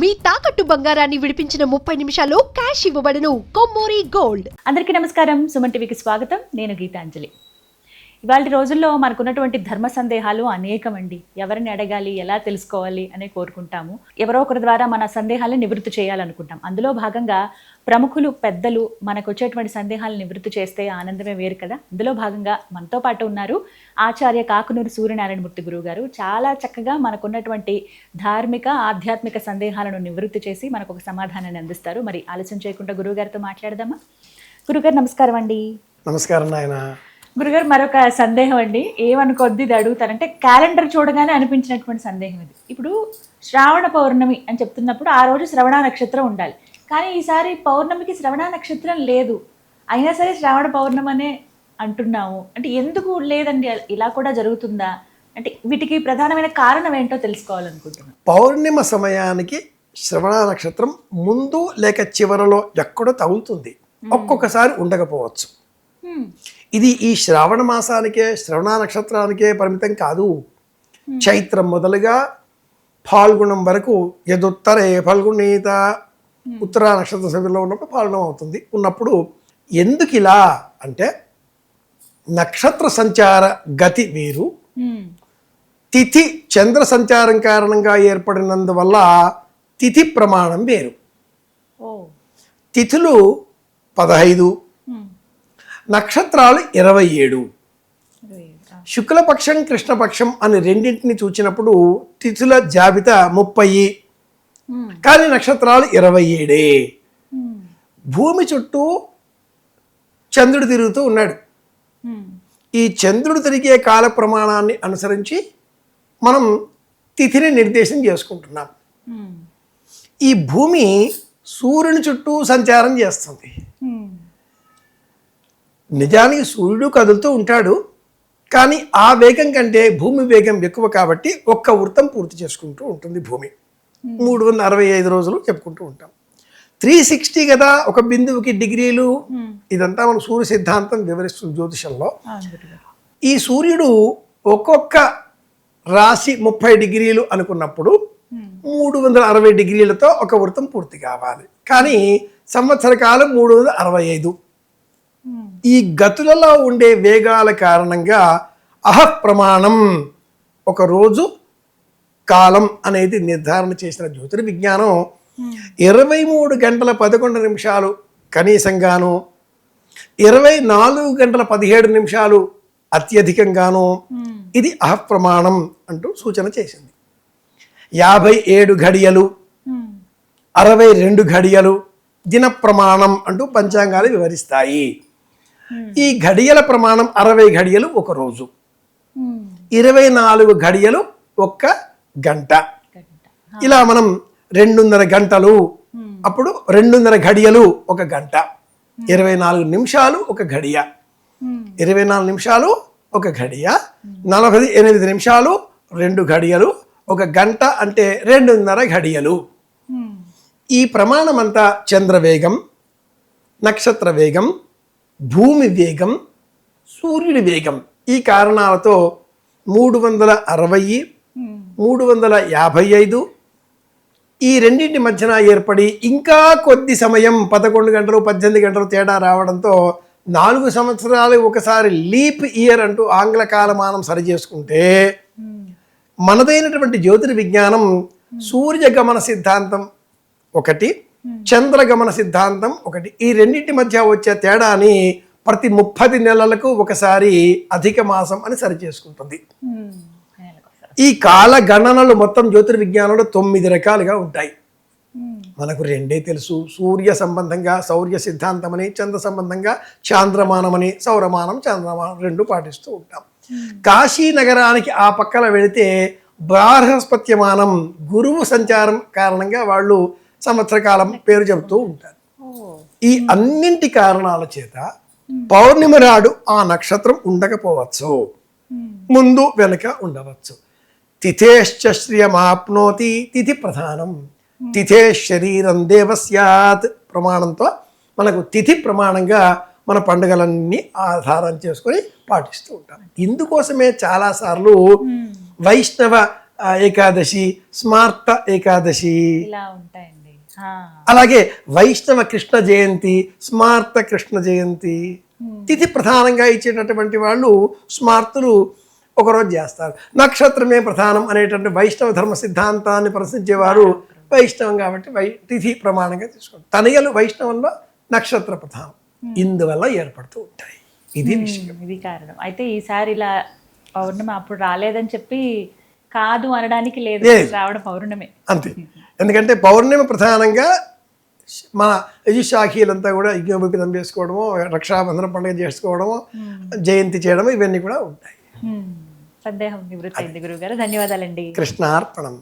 మీ తాకట్టు బంగారాన్ని విడిపించిన 30 నిమిషాల్లో క్యాష్ ఇవ్వబడును. కొమ్మూరి గోల్డ్. అందరికీ నమస్కారం. సుమన్ టీవీకి స్వాగతం. నేను గీతాంజలి. ఇవాళ రోజుల్లో మనకున్నటువంటి ధర్మ సందేహాలు అనేకమండి. ఎవరిని అడగాలి, ఎలా తెలుసుకోవాలి అనే కోరుకుంటాము. ఎవరో ఒకరి ద్వారా మన సందేహాలను నివృత్తి చేయాలనుకుంటాం. అందులో భాగంగా ప్రముఖులు, పెద్దలు మనకు వచ్చేటువంటి సందేహాలను నివృత్తి చేస్తే ఆనందమే వేరు కదా. అందులో భాగంగా మనతో పాటు ఉన్నారు ఆచార్య కాకునూరు సూర్యనారాయణమూర్తి గురువు గారు. చాలా చక్కగా మనకున్నటువంటి ధార్మిక, ఆధ్యాత్మిక సందేహాలను నివృత్తి చేసి మనకు ఒక సమాధానాన్ని అందిస్తారు. మరి ఆలస్యం చేయకుండా గురువు గారితో మాట్లాడదామా? గురుగారు నమస్కారం అండి. నమస్కారం నాయన. గురుగారు, మరొక సందేహం అండి. ఏమనుకొద్ది ఇది అడుగుతారంటే, క్యాలెండర్ చూడగానే అనిపించినటువంటి సందేహం ఇది. ఇప్పుడు శ్రావణ పౌర్ణమి అని చెప్తున్నప్పుడు ఆ రోజు శ్రవణ నక్షత్రం ఉండాలి. కానీ ఈసారి పౌర్ణమికి శ్రవణ నక్షత్రం లేదు, అయినా సరే శ్రావణ పౌర్ణమి అనే అంటున్నాము. అంటే ఎందుకు లేదండి, ఇలా కూడా జరుగుతుందా? అంటే వీటికి ప్రధానమైన కారణం ఏంటో తెలుసుకోవాలనుకుంటున్నాను. పౌర్ణిమ సమయానికి శ్రవణ నక్షత్రం ముందు లేక చివరలో ఎక్కడో తగులుతుంది, ఒక్కొక్కసారి ఉండకపోవచ్చు. ఇది ఈ శ్రావణ మాసానికే, శ్రవణ నక్షత్రానికే పరిమితం కాదు. చైత్రం మొదలుగా ఫాల్గుణం వరకు యదుత్తరే ఫల్గుణీత ఉత్తర నక్షత్ర సమయంలో ఉన్నప్పుడు ఫాల్గుణం అవుతుంది. ఉన్నప్పుడు ఎందుకు ఇలా అంటే, నక్షత్ర సంచార గతి వేరు, తిథి చంద్ర సంచారం కారణంగా ఏర్పడినందువల్ల తిథి ప్రమాణం వేరు. తిథులు 15, నక్షత్రాలు 27. శుక్లపక్షం, కృష్ణపక్షం అని రెండింటిని చూచినప్పుడు తిథుల జాబితా 30, కానీ నక్షత్రాలు 27. భూమి చుట్టూ చంద్రుడు తిరుగుతూ ఉన్నాడు. ఈ చంద్రుడు తిరిగే కాల ప్రమాణాన్ని అనుసరించి మనం తిథిని నిర్దేశం చేసుకుంటున్నాం. ఈ భూమి సూర్యుని చుట్టూ సంచారం చేస్తుంది. నిజానికి సూర్యుడు కదులుతూ ఉంటాడు, కానీ ఆ వేగం కంటే భూమి వేగం ఎక్కువ కాబట్టి ఒక్క వృత్తం పూర్తి చేసుకుంటూ ఉంటుంది భూమి. 365 రోజులు చెప్పుకుంటూ ఉంటాం. 360 కదా ఒక బిందువుకి డిగ్రీలు. ఇదంతా మన సూర్య సిద్ధాంతం వివరిస్తుంది జ్యోతిషంలో. ఈ సూర్యుడు ఒక్కొక్క రాశి 30 డిగ్రీలు అనుకున్నప్పుడు 360 డిగ్రీలతో ఒక వృత్తం పూర్తి కావాలి. కానీ సంవత్సర కాలం 365. ఈ గతులలో ఉండే వేగాల కారణంగా అహప్రమాణం, ఒక రోజు కాలం అనేది నిర్ధారణ చేసిన జ్యోతిర్విజ్ఞానం 23 గంటల 11 నిమిషాలు కనీసంగాను, 24 గంటల 17 నిమిషాలు అత్యధికంగాను ఇది అహప్రమాణం అంటూ సూచన చేసింది. 57 ఘడియలు, 62 ఘడియలు దిన ప్రమాణం అంటూ పంచాంగాలు వివరిస్తాయి. ఈ ఘడియల ప్రమాణం 60 ఘడియలు ఒక రోజు, 24 ఘడియలు ఒక్క గంట. ఇలా మనం 2.5 గంటలు, అప్పుడు 2.5 ఘడియలు ఒక గంట, 24 నిమిషాలు ఒక ఘడియ, 24 నిమిషాలు ఒక ఘడియ, 48 నిమిషాలు 2 ఘడియలు, ఒక గంట అంటే 2.5 ఘడియలు. ఈ ప్రమాణం అంతా చంద్రవేగం, నక్షత్ర వేగం, భూమి వేగం, సూర్యుడి వేగం, ఈ కారణాలతో 360, 355 ఈ రెండింటి మధ్యన ఏర్పడి ఇంకా కొద్ది సమయం 11 గంటలు 18 గంటలు తేడా రావడంతో 4 సంవత్సరాలు ఒకసారి లీప్ ఇయర్ అంటూ ఆంగ్ల కాలమానం సరి చేసుకుంటే, మనదైనటువంటి జ్యోతిర్విజ్ఞానం సూర్యగమన సిద్ధాంతం ఒకటి, చంద్రగమన సిద్ధాంతం ఒకటి, ఈ రెండింటి మధ్య వచ్చే తేడాని ప్రతి 30 నెలలకు ఒకసారి అధిక మాసం అని సరి చేసుకుంటుంది. ఈ కాల గణనలు మొత్తం జ్యోతిర్విజ్ఞానంలో 9 రకాలుగా ఉంటాయి. మనకు 2 తెలుసు, సూర్య సంబంధంగా సౌర్య సిద్ధాంతం అని, చంద్ర సంబంధంగా చాంద్రమానం అని, సౌరమానం చంద్రమానం 2 పాటిస్తూ ఉంటాం. కాశీ నగరానికి ఆ పక్కన వెళితే బృహస్పత్యమానం, గురువు సంచారం కారణంగా వాళ్ళు సంవత్సర కాలం పేరు చెబుతూ ఉంటారు. ఈ అన్నింటి కారణాల చేత పౌర్ణిమ నాడు ఆ నక్షత్రం ఉండకపోవచ్చు, ముందు వెనుక ఉండవచ్చు. తిథేశ్చ శ్రియమాప్నోతి, తిథి ప్రధానం, తిథే శరీరం దేవస్యాత్ ప్రమాణంతో మనకు తిథి ప్రమాణంగా మన పండుగలన్నీ ఆధారం చేసుకొని పాటిస్తూ ఉంటాం. ఇందుకోసమే చాలాసార్లు వైష్ణవ ఏకాదశి, స్మార్త ఏకాదశి, ఇలా ఉంటాయండి. అలాగే వైష్ణవ కృష్ణ జయంతి, స్మార్త కృష్ణ జయంతి. తిథి ప్రధానంగా ఇచ్చేటటువంటి వాళ్ళు స్మార్తులు ఒకరోజు చేస్తారు. నక్షత్రమే ప్రధానం అనేటువంటి వైష్ణవ ధర్మ సిద్ధాంతాన్ని ప్రశ్నించేవారు వైష్ణవం కాబట్టి తిథి ప్రమాణంగా తీసుకోండి. తనయలు వైష్ణవంలో నక్షత్ర ప్రధానం, ఇందువల్ల ఏర్పడుతూ ఉంటాయి. ఇది విషయం, ఇది కారణం. అయితే ఈసారి ఇలా పౌర్ణమి అప్పుడు రాలేదని చెప్పి కాదు అనడానికి లేదు, రావడం పౌర్ణమే అంతే. ఎందుకంటే పౌర్ణమి ప్రధానంగా మన యజుశాఖీలంతా కూడా యజ్ఞోపవితం చేసుకోవడము, రక్షాబంధన పండుగ చేసుకోవడము, జయంతి చేయడము, ఇవన్నీ కూడా ఉంటాయి. సందేహం నివృత్తి అయింది గురువు గారు. ధన్యవాదాలండి. కృష్ణార్పణం.